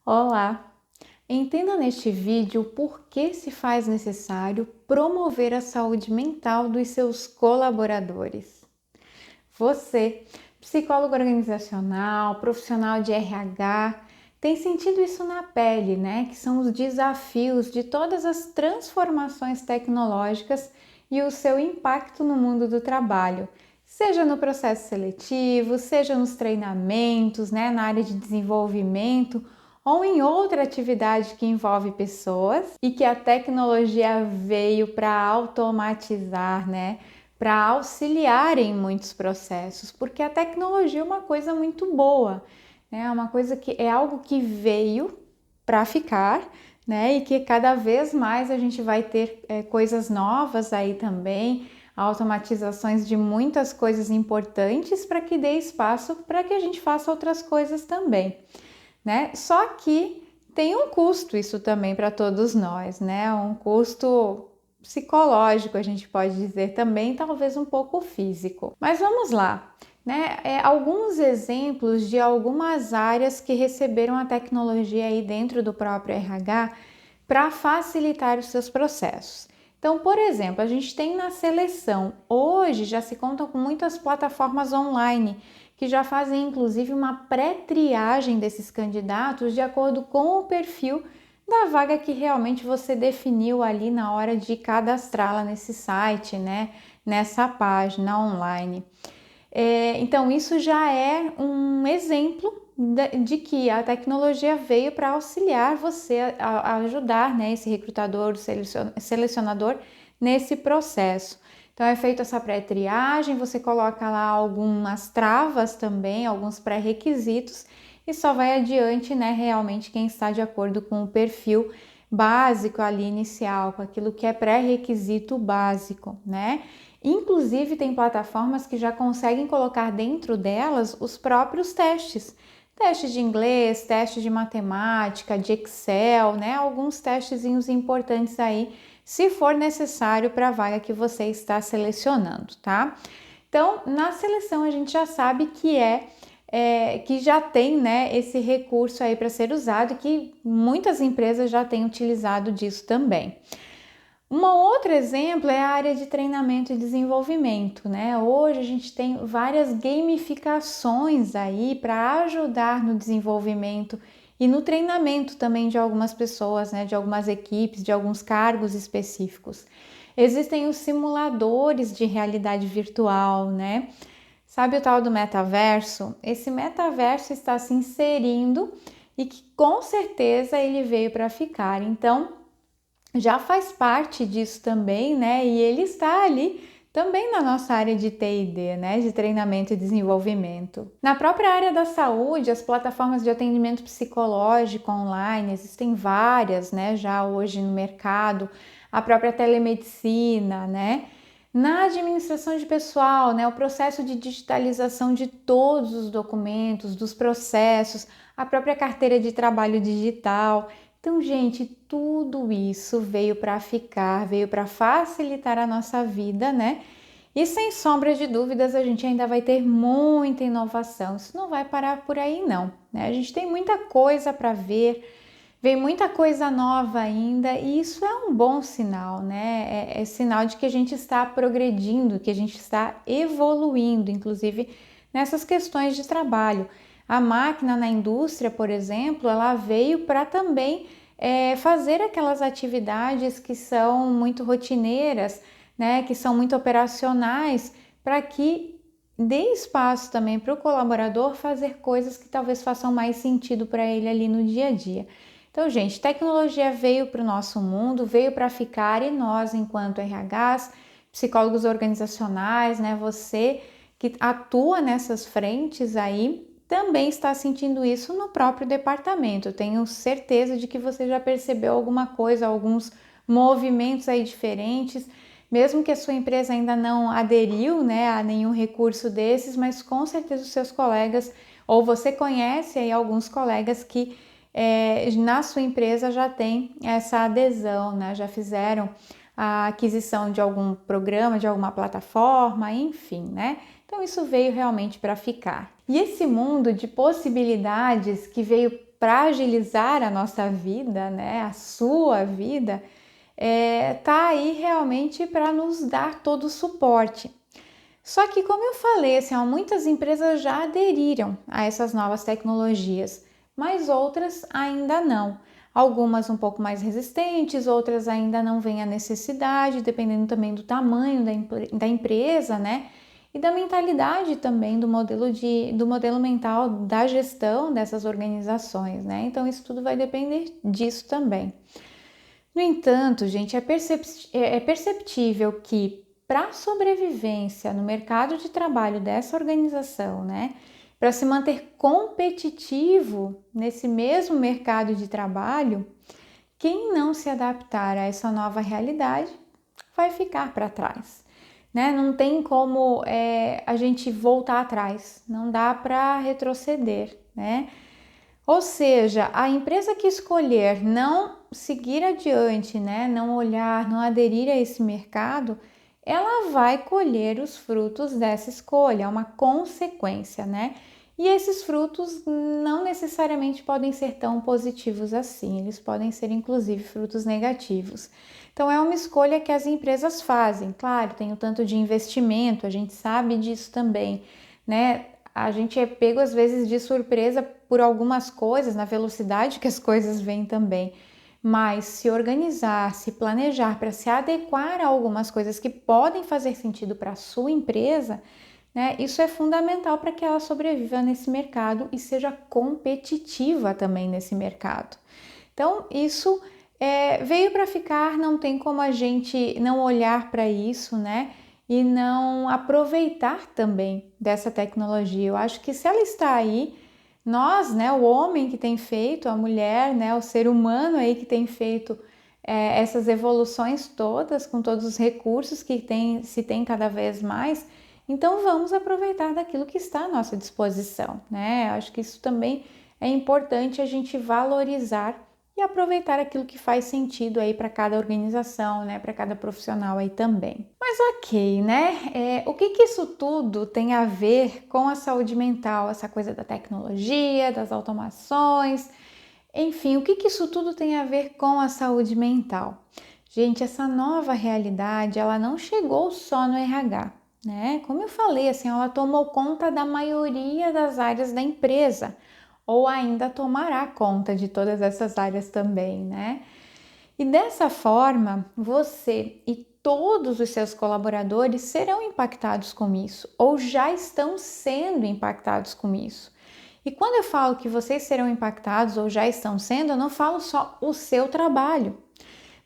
Olá! Entenda neste vídeo por que se faz necessário promover a saúde mental dos seus colaboradores. Você, psicólogo organizacional, profissional de RH, tem sentido isso na pele, né? Que são os desafios de todas as transformações tecnológicas e o seu impacto no mundo do trabalho, seja no processo seletivo, seja nos treinamentos, né? Na área de desenvolvimento ou em outra atividade que envolve pessoas e que a tecnologia veio para automatizar, né? Para auxiliar em muitos processos, porque a tecnologia é uma coisa muito boa, né? É uma coisa que é algo que veio para ficar, né? E que cada vez mais a gente vai ter coisas novas aí também, automatizações de muitas coisas importantes para que dê espaço para que a gente faça outras coisas também, né? Só que tem um custo isso também para todos nós, né? Um custo psicológico, a gente pode dizer também, talvez um pouco físico. Mas vamos lá, né? Alguns exemplos de algumas áreas que receberam a tecnologia aí dentro do próprio RH para facilitar os seus processos. Então, por exemplo, a gente tem na seleção, hoje já se conta com muitas plataformas online que já fazem inclusive uma pré-triagem desses candidatos de acordo com o perfil da vaga que realmente você definiu ali na hora de cadastrá-la nesse site, né? Nessa página online. Então, isso já é um exemplo de que a tecnologia veio para auxiliar você a ajudar, né, esse recrutador, selecionador nesse processo. Então é feita essa pré-triagem, você coloca lá algumas travas também, alguns pré-requisitos e só vai adiante, né, realmente quem está de acordo com o perfil básico ali inicial, com aquilo que é pré-requisito básico, né? Inclusive tem plataformas que já conseguem colocar dentro delas os próprios testes. Testes de inglês, testes de matemática, de Excel, né? Alguns testezinhos importantes aí, se for necessário para a vaga que você está selecionando, tá? Então, na seleção a gente já sabe que já tem, né, esse recurso aí para ser usado e que muitas empresas já têm utilizado disso também. Um outro exemplo é a área de treinamento e desenvolvimento, né? Hoje a gente tem várias gamificações aí para ajudar no desenvolvimento e no treinamento também de algumas pessoas, né? De algumas equipes, de alguns cargos específicos. Existem os simuladores de realidade virtual, né? Sabe o tal do metaverso? Esse metaverso está se inserindo e que com certeza ele veio para ficar. Então, já faz parte disso também, né? E ele está ali também na nossa área de T&D, né? De treinamento e desenvolvimento. Na própria área da saúde, as plataformas de atendimento psicológico online, existem várias, né? Já hoje no mercado, a própria telemedicina, né? Na administração de pessoal, né? O processo de digitalização de todos os documentos, dos processos, a própria carteira de trabalho digital. Então, gente, tudo isso veio para ficar, veio para facilitar a nossa vida, né? E sem sombra de dúvidas, a gente ainda vai ter muita inovação. Isso não vai parar por aí, não, né? A gente tem muita coisa para ver, vem muita coisa nova ainda, e isso é um bom sinal, né? É sinal de que a gente está progredindo, que a gente está evoluindo, inclusive nessas questões de trabalho. A máquina na indústria, por exemplo, ela veio para também fazer aquelas atividades que são muito rotineiras, né, que são muito operacionais, para que dê espaço também para o colaborador fazer coisas que talvez façam mais sentido para ele ali no dia a dia. Então, gente, tecnologia veio para o nosso mundo, veio para ficar e nós, enquanto RHs, psicólogos organizacionais, né, você que atua nessas frentes aí, também está sentindo isso no próprio departamento. Eu tenho certeza de que você já percebeu alguma coisa, alguns movimentos aí diferentes, mesmo que a sua empresa ainda não aderiu, né, a nenhum recurso desses, mas com certeza os seus colegas, ou você conhece aí alguns colegas que na sua empresa já tem essa adesão, né, já fizeram a aquisição de algum programa, de alguma plataforma, enfim, né? Então isso veio realmente para ficar. E esse mundo de possibilidades que veio para agilizar a nossa vida, né, a sua vida, tá aí realmente para nos dar todo o suporte. Só que, como eu falei, assim, muitas empresas já aderiram a essas novas tecnologias, mas outras ainda não. Algumas um pouco mais resistentes, outras ainda não veem a necessidade, dependendo também do tamanho da empresa, né? E da mentalidade também do modelo mental da gestão dessas organizações, né? Então, isso tudo vai depender disso também. No entanto, gente, é perceptível que para a sobrevivência no mercado de trabalho dessa organização, né, para se manter competitivo nesse mesmo mercado de trabalho, quem não se adaptar a essa nova realidade vai ficar para trás, né? Não tem como a gente voltar atrás, não dá para retroceder, né? Ou seja, a empresa que escolher não seguir adiante, né, não olhar, não aderir a esse mercado, ela vai colher os frutos dessa escolha, é uma consequência, né? E esses frutos não necessariamente podem ser tão positivos assim, eles podem ser inclusive frutos negativos. Então é uma escolha que as empresas fazem. Claro, tem o tanto de investimento, a gente sabe disso também, né? A gente é pego às vezes de surpresa por algumas coisas, na velocidade que as coisas vêm também. Mas se organizar, se planejar para se adequar a algumas coisas que podem fazer sentido para a sua empresa, né, isso é fundamental para que ela sobreviva nesse mercado e seja competitiva também nesse mercado. Então, isso veio para ficar, não tem como a gente não olhar para isso, né? E não aproveitar também dessa tecnologia. Eu acho que se ela está aí, nós, né, o homem que tem feito, a mulher, né, o ser humano aí que tem feito essas evoluções todas, com todos os recursos que se tem cada vez mais, então vamos aproveitar daquilo que está à nossa disposição, né? Eu acho que isso também é importante a gente valorizar e aproveitar aquilo que faz sentido aí para cada organização, né, para cada profissional aí também. Mas ok, né? O que isso tudo tem a ver com a saúde mental, essa coisa da tecnologia, das automações, enfim, o que isso tudo tem a ver com a saúde mental? Gente, essa nova realidade, ela não chegou só no RH, né? Como eu falei, assim, ela tomou conta da maioria das áreas da empresa, ou ainda tomará conta de todas essas áreas também, né? E dessa forma, você e todos os seus colaboradores serão impactados com isso, ou já estão sendo impactados com isso. E quando eu falo que vocês serão impactados ou já estão sendo, eu não falo só o seu trabalho,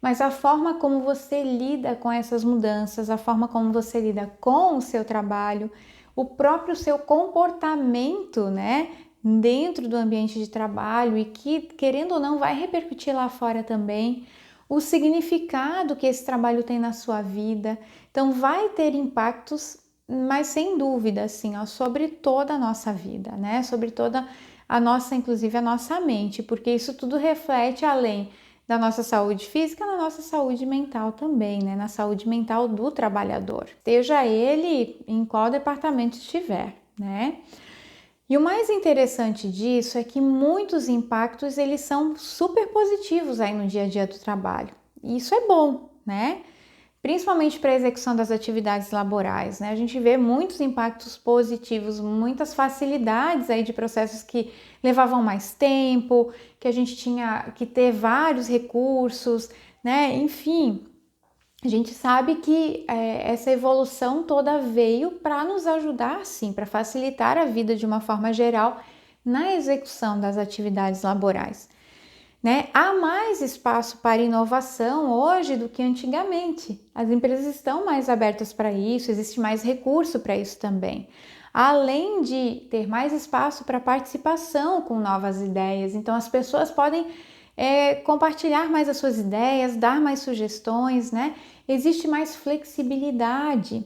mas a forma como você lida com essas mudanças, a forma como você lida com o seu trabalho, o próprio seu comportamento, né, dentro do ambiente de trabalho e que, querendo ou não, vai repercutir lá fora também, o significado que esse trabalho tem na sua vida. Então, vai ter impactos, mas sem dúvida, assim, ó, sobre toda a nossa vida, né, sobre toda a nossa, inclusive a nossa mente, porque isso tudo reflete além da nossa saúde física, na nossa saúde mental também, né? Na saúde mental do trabalhador, seja ele em qual departamento estiver, né? E o mais interessante disso é que muitos impactos eles são super positivos aí no dia a dia do trabalho. E isso é bom, né? Principalmente para a execução das atividades laborais, né? A gente vê muitos impactos positivos, muitas facilidades aí de processos que levavam mais tempo, que a gente tinha que ter vários recursos, né? Enfim, a gente sabe que essa evolução toda veio para nos ajudar, sim, para facilitar a vida de uma forma geral na execução das atividades laborais. Né? Há mais espaço para inovação hoje do que antigamente. As empresas estão mais abertas para isso, existe mais recurso para isso também. Além de ter mais espaço para participação com novas ideias, então as pessoas podem compartilhar mais as suas ideias, dar mais sugestões, né? Existe mais flexibilidade.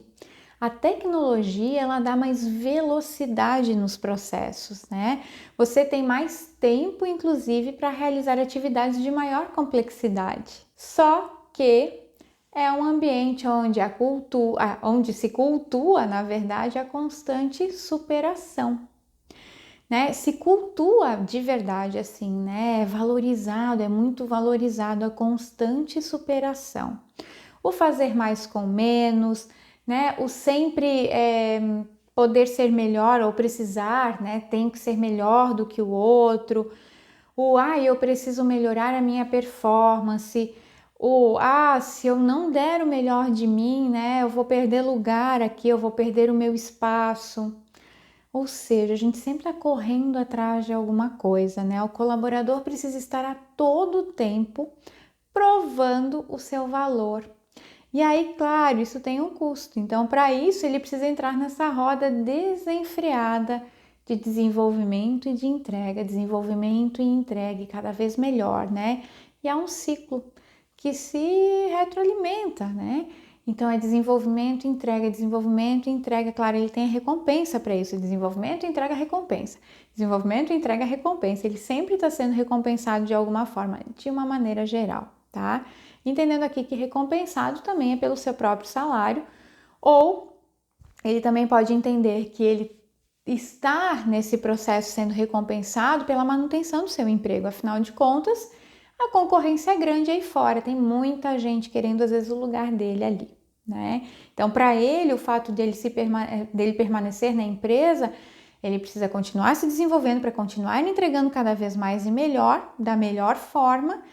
A tecnologia, ela dá mais velocidade nos processos, né? Você tem mais tempo, inclusive, para realizar atividades de maior complexidade. Só que é um ambiente onde se cultua, na verdade, a constante superação. né, se cultua de verdade assim, né, é valorizado, é muito valorizado a constante superação. O fazer mais com menos, né, o sempre poder ser melhor ou precisar, né, tem que ser melhor do que o outro, eu preciso melhorar a minha performance, se eu não der o melhor de mim, né, eu vou perder lugar aqui, eu vou perder o meu espaço. Ou seja, a gente sempre está correndo atrás de alguma coisa, né? O colaborador precisa estar a todo tempo provando o seu valor. E aí, claro, isso tem um custo. Então, para isso, ele precisa entrar nessa roda desenfreada de desenvolvimento e de entrega, desenvolvimento e entrega, cada vez melhor, né? E é um ciclo que se retroalimenta, né? Então, é desenvolvimento, entrega. Claro, ele tem a recompensa para isso. Desenvolvimento, entrega, recompensa. Desenvolvimento, entrega, recompensa. Ele sempre está sendo recompensado de alguma forma, de uma maneira geral, tá? Entendendo aqui que recompensado também é pelo seu próprio salário, ou ele também pode entender que ele está nesse processo sendo recompensado pela manutenção do seu emprego. Afinal de contas, a concorrência é grande aí fora, tem muita gente querendo às vezes o lugar dele ali, né? Então, para ele, o fato dele permanecer na empresa, ele precisa continuar se desenvolvendo para continuar entregando cada vez mais e melhor, da melhor forma,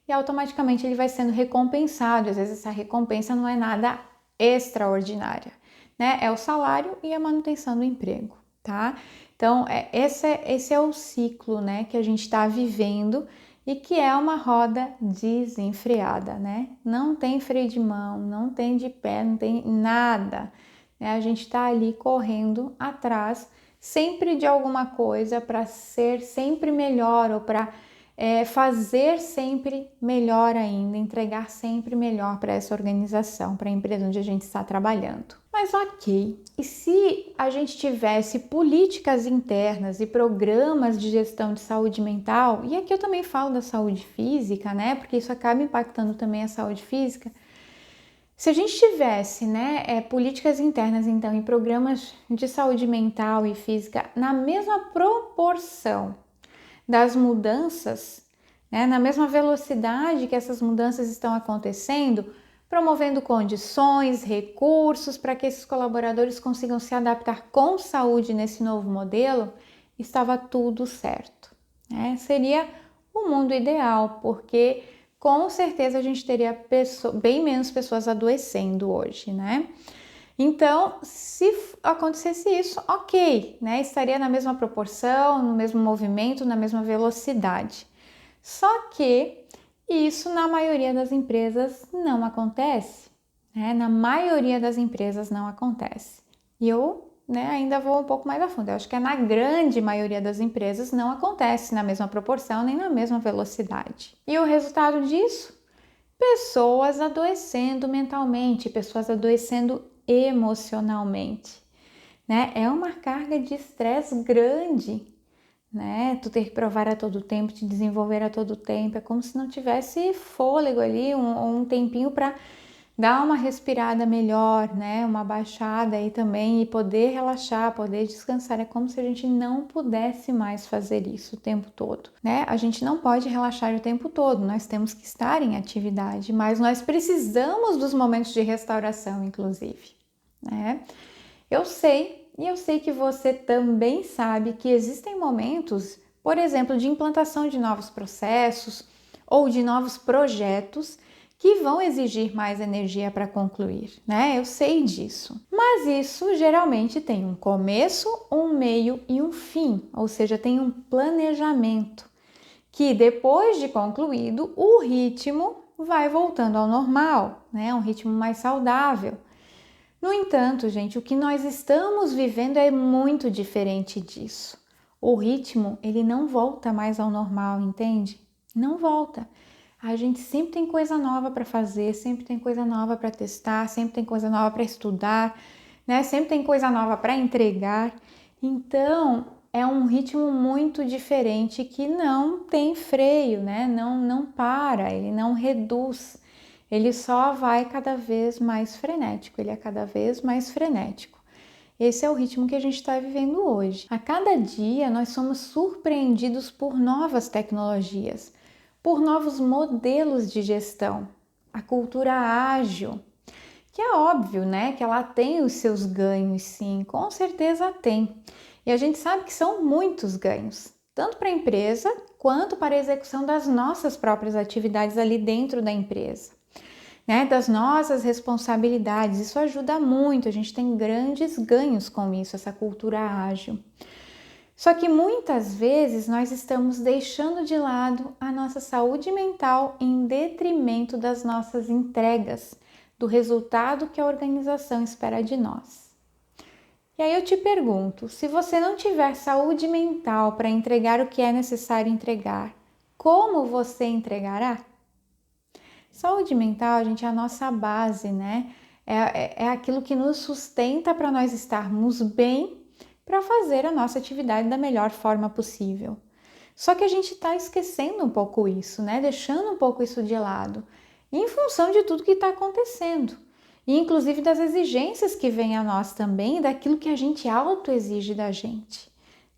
e automaticamente ele vai sendo recompensado. Às vezes essa recompensa não é nada extraordinária, né? É o salário e a manutenção do emprego, tá? Então, esse é o ciclo, né, que a gente está vivendo e que é uma roda desenfreada, né? Não tem freio de mão, não tem de pé, não tem nada, né? A gente está ali correndo atrás sempre de alguma coisa para ser sempre melhor ou para fazer sempre melhor ainda, entregar sempre melhor para essa organização, para a empresa onde a gente está trabalhando. Mas ok, e se a gente tivesse políticas internas e programas de gestão de saúde mental, e aqui eu também falo da saúde física, né, porque isso acaba impactando também a saúde física. Se a gente tivesse, né, políticas internas, então, e programas de saúde mental e física na mesma proporção das mudanças, né, na mesma velocidade que essas mudanças estão acontecendo, promovendo condições, recursos para que esses colaboradores consigam se adaptar com saúde nesse novo modelo, estava tudo certo, né? Seria o mundo ideal, porque com certeza a gente teria bem menos pessoas adoecendo hoje, né? Então, se acontecesse isso, ok, né? Estaria na mesma proporção, no mesmo movimento, na mesma velocidade. Só que isso na maioria das empresas não acontece, né? Na maioria das empresas não acontece. E eu, né, ainda vou um pouco mais a fundo. Eu acho que na grande maioria das empresas não acontece na mesma proporção nem na mesma velocidade. E o resultado disso? Pessoas adoecendo mentalmente, pessoas adoecendo emocionalmente, né? É uma carga de estresse grande, né? Tu ter que provar a todo tempo, te desenvolver a todo tempo, é como se não tivesse fôlego ali, um tempinho para dar uma respirada melhor, né? Uma baixada aí também e poder relaxar, poder descansar. É como se a gente não pudesse mais fazer isso o tempo todo, né? A gente não pode relaxar o tempo todo, nós temos que estar em atividade, mas nós precisamos dos momentos de restauração, inclusive, né? Eu sei que você também sabe que existem momentos, por exemplo, de implantação de novos processos ou de novos projetos que vão exigir mais energia para concluir, né? Eu sei disso. Mas isso geralmente tem um começo, um meio e um fim, ou seja, tem um planejamento que depois de concluído, o ritmo vai voltando ao normal, né? Um ritmo mais saudável. No entanto, gente, o que nós estamos vivendo é muito diferente disso. O ritmo, ele não volta mais ao normal, entende? Não volta. A gente sempre tem coisa nova para fazer, sempre tem coisa nova para testar, sempre tem coisa nova para estudar, né? Sempre tem coisa nova para entregar. Então, é um ritmo muito diferente que não tem freio, né? Não para, ele não reduz. Ele só vai cada vez mais frenético, ele é cada vez mais frenético. Esse é o ritmo que a gente está vivendo hoje. A cada dia nós somos surpreendidos por novas tecnologias, por novos modelos de gestão, a cultura ágil, que é óbvio, né, que ela tem os seus ganhos, sim, com certeza tem. E a gente sabe que são muitos ganhos, tanto para a empresa quanto para a execução das nossas próprias atividades ali dentro da empresa, né, das nossas responsabilidades. Isso ajuda muito, a gente tem grandes ganhos com isso, essa cultura ágil. Só que muitas vezes nós estamos deixando de lado a nossa saúde mental em detrimento das nossas entregas, do resultado que a organização espera de nós. E aí eu te pergunto, se você não tiver saúde mental para entregar o que é necessário entregar, como você entregará? Saúde mental, gente, é a nossa base, né? É aquilo que nos sustenta para nós estarmos bem para fazer a nossa atividade da melhor forma possível. Só que a gente está esquecendo um pouco isso, né? Deixando um pouco isso de lado, em função de tudo que está acontecendo. E inclusive das exigências que vêm a nós também, daquilo que a gente autoexige da gente,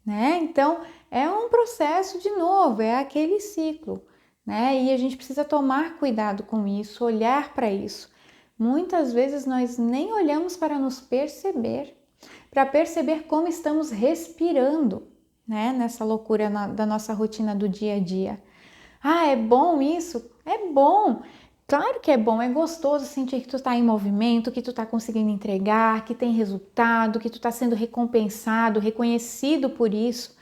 né? Então, é um processo de novo, é aquele ciclo, né? E a gente precisa tomar cuidado com isso, olhar para isso. Muitas vezes nós nem olhamos para nos perceber, para perceber como estamos respirando, né? Nessa loucura da nossa rotina do dia a dia. Ah, é bom isso? É bom! Claro que é bom, é gostoso sentir que tu está em movimento, que tu está conseguindo entregar, que tem resultado, que tu está sendo recompensado, reconhecido por isso,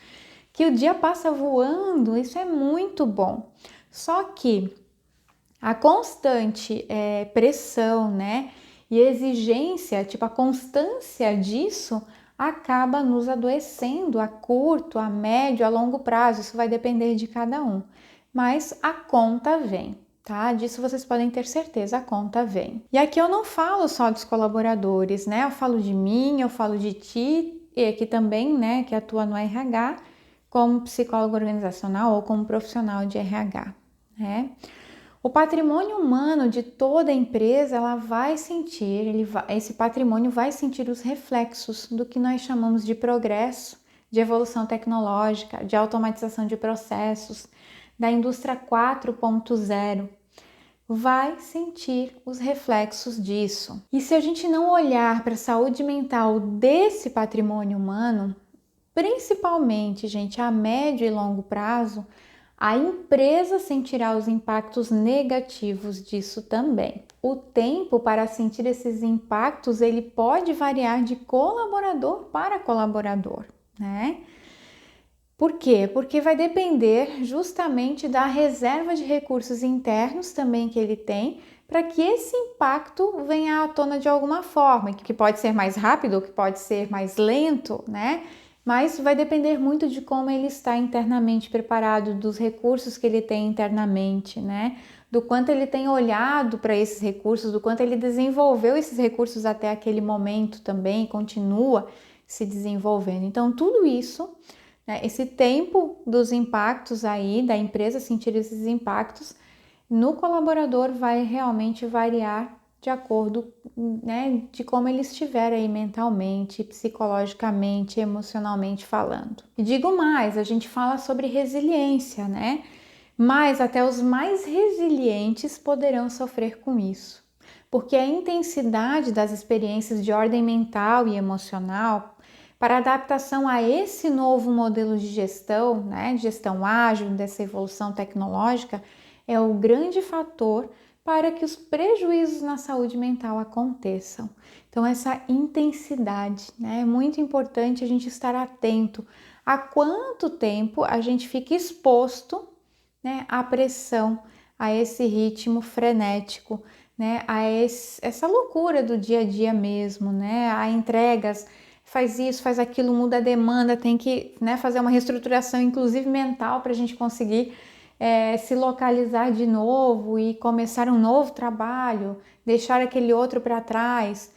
que o dia passa voando, isso é muito bom. Só que a constante pressão, né, e exigência, tipo a constância disso, acaba nos adoecendo a curto, a médio, a longo prazo. Isso vai depender de cada um. Mas a conta vem, tá? Disso vocês podem ter certeza, a conta vem. E aqui eu não falo só dos colaboradores, né? Eu falo de mim, eu falo de ti, e aqui também, né, que atua no RH, como psicólogo organizacional ou como profissional de RH, né? O patrimônio humano de toda a empresa, ela vai sentir, esse patrimônio vai sentir os reflexos do que nós chamamos de progresso, de evolução tecnológica, de automatização de processos, da indústria 4.0. Vai sentir os reflexos disso. E se a gente não olhar para a saúde mental desse patrimônio humano, principalmente, gente, a médio e longo prazo, a empresa sentirá os impactos negativos disso também. O tempo para sentir esses impactos, ele pode variar de colaborador para colaborador, né? Por quê? Porque vai depender justamente da reserva de recursos internos também que ele tem, para que esse impacto venha à tona de alguma forma, que pode ser mais rápido, que pode ser mais lento, né? Mas vai depender muito de como ele está internamente preparado, dos recursos que ele tem internamente, né? Do quanto ele tem olhado para esses recursos, do quanto ele desenvolveu esses recursos até aquele momento também, continua se desenvolvendo. Então, tudo isso, né, esse tempo dos impactos aí, da empresa sentir esses impactos, no colaborador vai realmente variar de acordo, né, de como ele estiver aí mentalmente, psicologicamente, emocionalmente falando. E digo mais, a gente fala sobre resiliência, né? Mas até os mais resilientes poderão sofrer com isso, porque a intensidade das experiências de ordem mental e emocional para adaptação a esse novo modelo de gestão, né, de gestão ágil, dessa evolução tecnológica, é o grande fator para que os prejuízos na saúde mental aconteçam. Então, essa intensidade, né? É muito importante a gente estar atento a quanto tempo a gente fica exposto, né, à pressão, a esse ritmo frenético, né, essa loucura do dia a dia mesmo, né, a entregas, faz isso, faz aquilo, muda a demanda, tem que, né, fazer uma reestruturação, inclusive mental, para a gente conseguir se localizar de novo e começar um novo trabalho, deixar aquele outro para trás.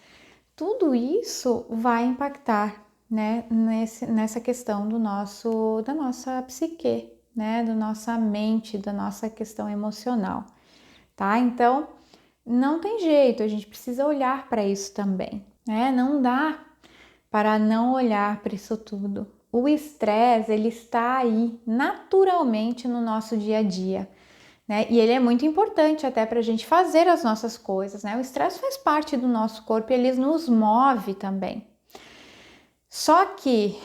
Tudo isso vai impactar, né, nessa questão da nossa psique, né, da nossa mente, da nossa questão emocional, tá? Então, não tem jeito, a gente precisa olhar para isso também, né? Não dá para não olhar para isso tudo. O estresse, ele está aí naturalmente no nosso dia a dia, né? E ele é muito importante até para a gente fazer as nossas coisas, né? O estresse faz parte do nosso corpo e ele nos move também. Só que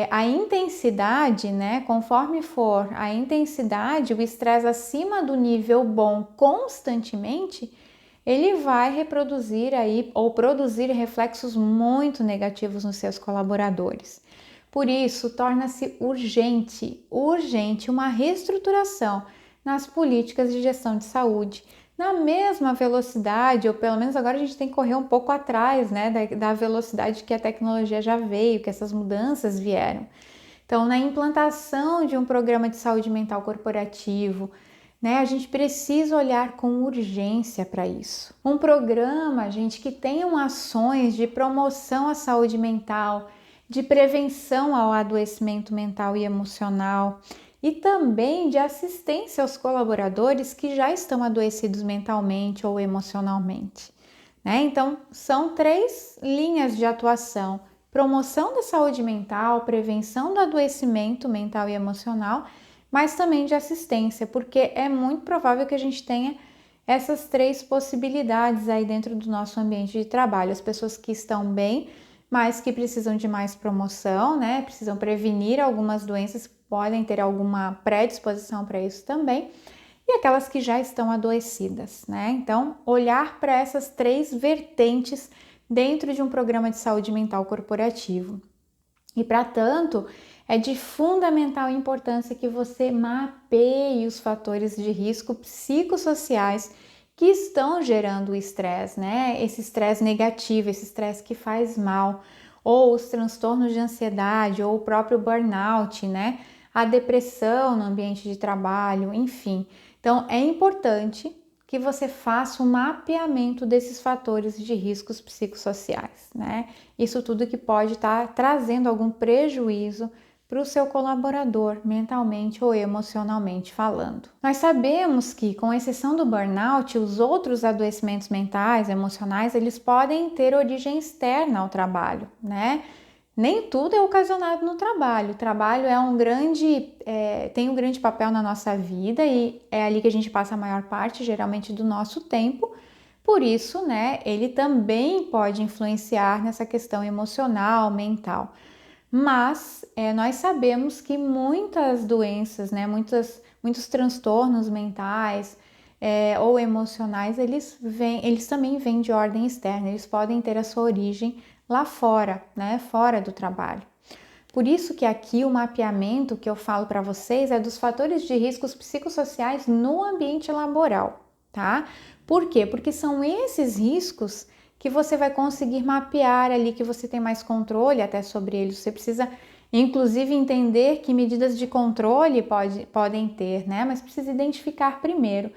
a intensidade, né? Conforme for a intensidade, o estresse acima do nível bom constantemente, ele vai reproduzir aí ou produzir reflexos muito negativos nos seus colaboradores. Por isso, torna-se urgente uma reestruturação nas políticas de gestão de saúde, na mesma velocidade, ou pelo menos agora a gente tem que correr um pouco atrás, né, da velocidade que a tecnologia já veio, que essas mudanças vieram. Então, na implantação de um programa de saúde mental corporativo, né, a gente precisa olhar com urgência para isso. Um programa, gente, que tenham ações de promoção à saúde mental, de prevenção ao adoecimento mental e emocional e também de assistência aos colaboradores que já estão adoecidos mentalmente ou emocionalmente, né? Então, são 3 linhas de atuação: promoção da saúde mental, prevenção do adoecimento mental e emocional, mas também de assistência, porque é muito provável que a gente tenha essas 3 possibilidades aí dentro do nosso ambiente de trabalho. As pessoas que estão bem, mas que precisam de mais promoção, né? Precisam prevenir algumas doenças, podem ter alguma predisposição para isso também, e aquelas que já estão adoecidas, né? Então, olhar para essas 3 vertentes dentro de um programa de saúde mental corporativo. E, para tanto, é de fundamental importância que você mapeie os fatores de risco psicossociais que estão gerando o estresse, né? Esse estresse negativo, esse estresse que faz mal, ou os transtornos de ansiedade, ou o próprio burnout, né? A depressão no ambiente de trabalho, enfim. Então, é importante que você faça um mapeamento desses fatores de riscos psicossociais, né? Isso tudo que pode estar trazendo algum prejuízo para o seu colaborador, mentalmente ou emocionalmente falando. Nós sabemos que, com exceção do burnout, os outros adoecimentos mentais, emocionais, eles podem ter origem externa ao trabalho, né? Nem tudo é ocasionado no trabalho. O trabalho tem um grande papel na nossa vida e é ali que a gente passa a maior parte, geralmente, do nosso tempo. Por isso, né, ele também pode influenciar nessa questão emocional, mental. Mas nós sabemos que muitas doenças, né, muitos transtornos mentais ou emocionais, eles também vêm de ordem externa, eles podem ter a sua origem lá fora, né, fora do trabalho. Por isso que aqui o mapeamento que eu falo para vocês é dos fatores de riscos psicossociais no ambiente laboral, tá? Por quê? Porque são esses riscos que você vai conseguir mapear ali, que você tem mais controle até sobre eles. Você precisa, inclusive, entender que medidas de controle podem ter, né? Mas precisa identificar primeiro.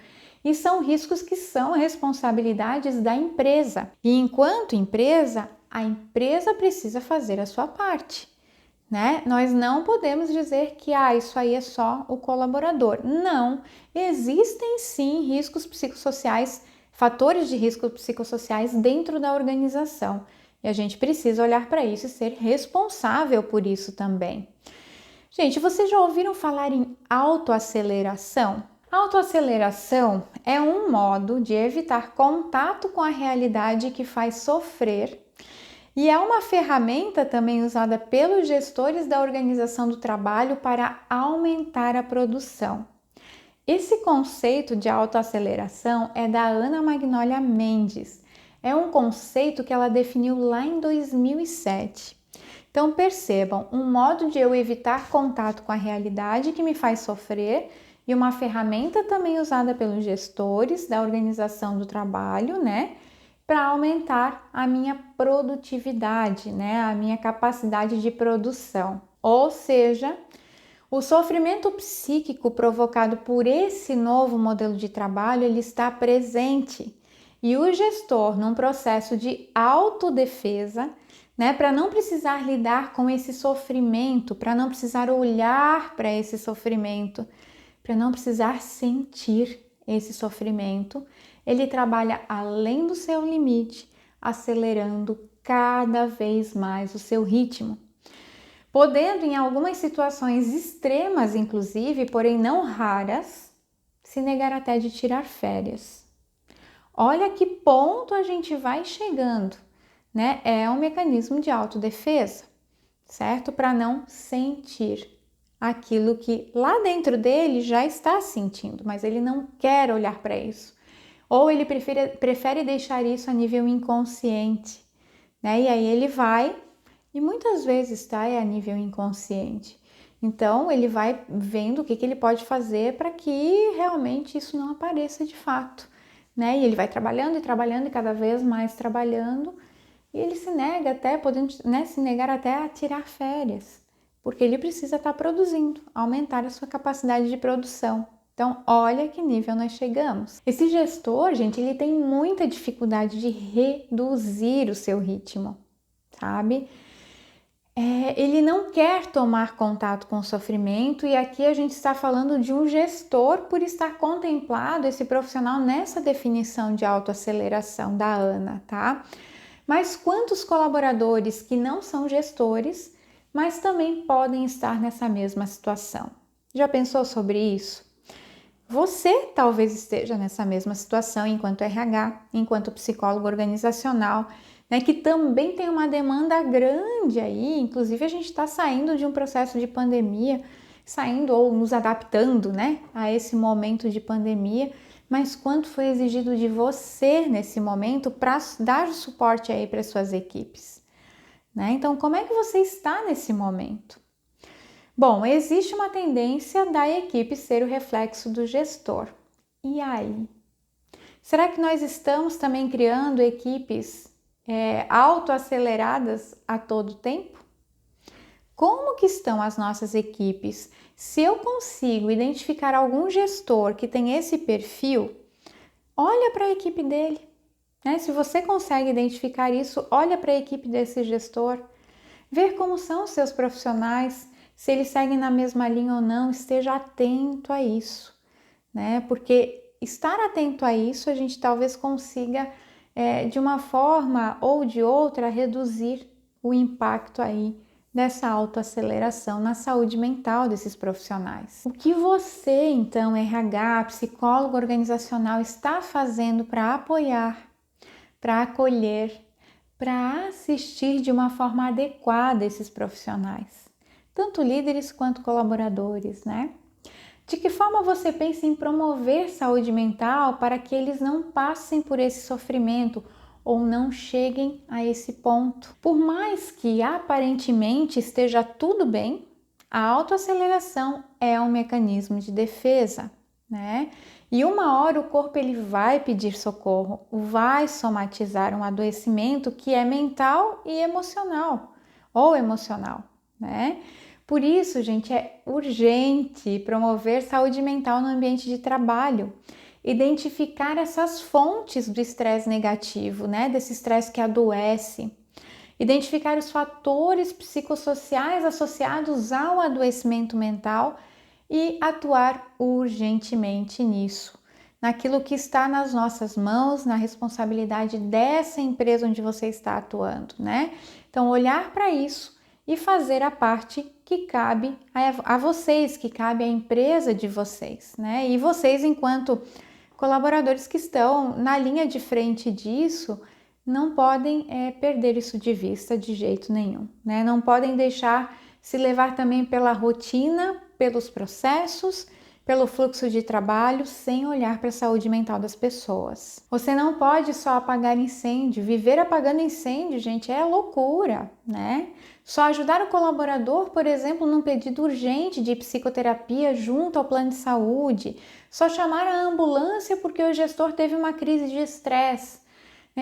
E são riscos que são responsabilidades da empresa. E enquanto empresa, a empresa precisa fazer a sua parte, né? Nós não podemos dizer que isso aí é só o colaborador. Não, existem sim riscos psicossociais, fatores de risco psicossociais dentro da organização. E a gente precisa olhar para isso e ser responsável por isso também. Gente, vocês já ouviram falar em autoaceleração? Autoaceleração é um modo de evitar contato com a realidade que faz sofrer e é uma ferramenta também usada pelos gestores da organização do trabalho para aumentar a produção. Esse conceito de autoaceleração é da Ana Magnólia Mendes. É um conceito que ela definiu lá em 2007. Então percebam, um modo de eu evitar contato com a realidade que me faz sofrer e uma ferramenta também usada pelos gestores da organização do trabalho, né? Para aumentar a minha produtividade, né? A minha capacidade de produção. Ou seja, o sofrimento psíquico provocado por esse novo modelo de trabalho, ele está presente. E o gestor, num processo de autodefesa, né, para não precisar lidar com esse sofrimento, para não precisar olhar para esse sofrimento, para não precisar sentir esse sofrimento, ele trabalha além do seu limite, acelerando cada vez mais o seu ritmo, podendo em algumas situações extremas, inclusive, porém não raras, se negar até de tirar férias. Olha que ponto a gente vai chegando, né? É um mecanismo de autodefesa, certo? Para não sentir aquilo que lá dentro dele já está sentindo, mas ele não quer olhar para isso. Ou ele prefere deixar isso a nível inconsciente, né? E aí ele vai, e muitas vezes é a nível inconsciente. Então ele vai vendo o que ele pode fazer para que realmente isso não apareça de fato, né? E ele vai trabalhando e trabalhando e cada vez mais trabalhando, e ele se nega até, podendo, né, se negar até a tirar férias, porque ele precisa estar produzindo, aumentar a sua capacidade de produção. Então, olha que nível nós chegamos. Esse gestor, gente, ele tem muita dificuldade de reduzir o seu ritmo, sabe? Ele não quer tomar contato com o sofrimento, e aqui a gente está falando de um gestor por estar contemplado esse profissional nessa definição de autoaceleração da Ana, tá? Mas quantos colaboradores que não são gestores, mas também podem estar nessa mesma situação? Já pensou sobre isso? Você talvez esteja nessa mesma situação enquanto RH, enquanto psicólogo organizacional, né, que também tem uma demanda grande aí. Inclusive a gente está saindo de um processo de pandemia, saindo ou nos adaptando, né, a esse momento de pandemia. Mas quanto foi exigido de você nesse momento para dar suporte aí para suas equipes, né? Então, como é que você está nesse momento? Bom, existe uma tendência da equipe ser o reflexo do gestor. E aí? Será que nós estamos também criando equipes autoaceleradas a todo tempo? Como que estão as nossas equipes? Se eu consigo identificar algum gestor que tem esse perfil, olha para a equipe dele, né? Se você consegue identificar isso, olha para a equipe desse gestor, ver como são os seus profissionais, se eles seguem na mesma linha ou não, esteja atento a isso, né? Porque estar atento a isso, a gente talvez consiga, de uma forma ou de outra, reduzir o impacto aí dessa autoaceleração na saúde mental desses profissionais. O que você, então, RH, psicólogo organizacional, está fazendo para apoiar, para acolher, para assistir de uma forma adequada esses profissionais, tanto líderes quanto colaboradores, né? De que forma você pensa em promover saúde mental para que eles não passem por esse sofrimento ou não cheguem a esse ponto? Por mais que aparentemente esteja tudo bem, a autoaceleração é um mecanismo de defesa, né? E uma hora o corpo ele vai pedir socorro, vai somatizar um adoecimento que é mental e emocional, ou emocional, né? Por isso, gente, é urgente promover saúde mental no ambiente de trabalho, identificar essas fontes do estresse negativo, né? Desse estresse que adoece, identificar os fatores psicossociais associados ao adoecimento mental e atuar urgentemente nisso, naquilo que está nas nossas mãos, na responsabilidade dessa empresa onde você está atuando, né? Então, olhar para isso e fazer a parte que cabe a vocês, que cabe à empresa de vocês, né? E vocês, enquanto colaboradores que estão na linha de frente disso, não podem perder isso de vista de jeito nenhum, né? Não podem deixar se levar também pela rotina, pelos processos, pelo fluxo de trabalho, sem olhar para a saúde mental das pessoas. Você não pode só apagar incêndio. Viver apagando incêndio, gente, é loucura, né? Só ajudar o colaborador, por exemplo, num pedido urgente de psicoterapia junto ao plano de saúde, só chamar a ambulância porque o gestor teve uma crise de estresse.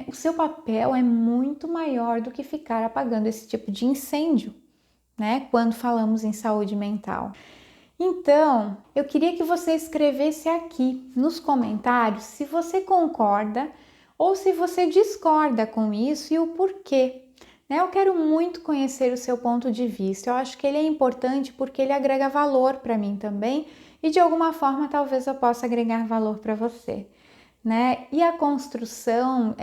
O seu papel é muito maior do que ficar apagando esse tipo de incêndio, né? Quando falamos em saúde mental. Então, eu queria que você escrevesse aqui nos comentários se você concorda ou se você discorda com isso e o porquê. Eu quero muito conhecer o seu ponto de vista. Eu acho que ele é importante porque ele agrega valor para mim também e de alguma forma talvez eu possa agregar valor para você, né? E a construção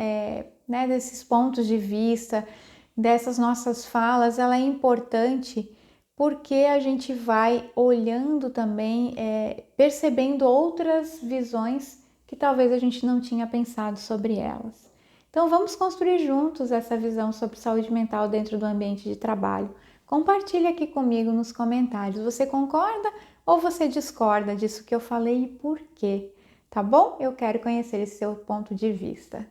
né, desses pontos de vista, dessas nossas falas, ela é importante porque a gente vai olhando também, percebendo outras visões que talvez a gente não tinha pensado sobre elas. Então vamos construir juntos essa visão sobre saúde mental dentro do ambiente de trabalho. Compartilhe aqui comigo nos comentários. Você concorda ou você discorda disso que eu falei e por quê? Tá bom? Eu quero conhecer esse seu ponto de vista.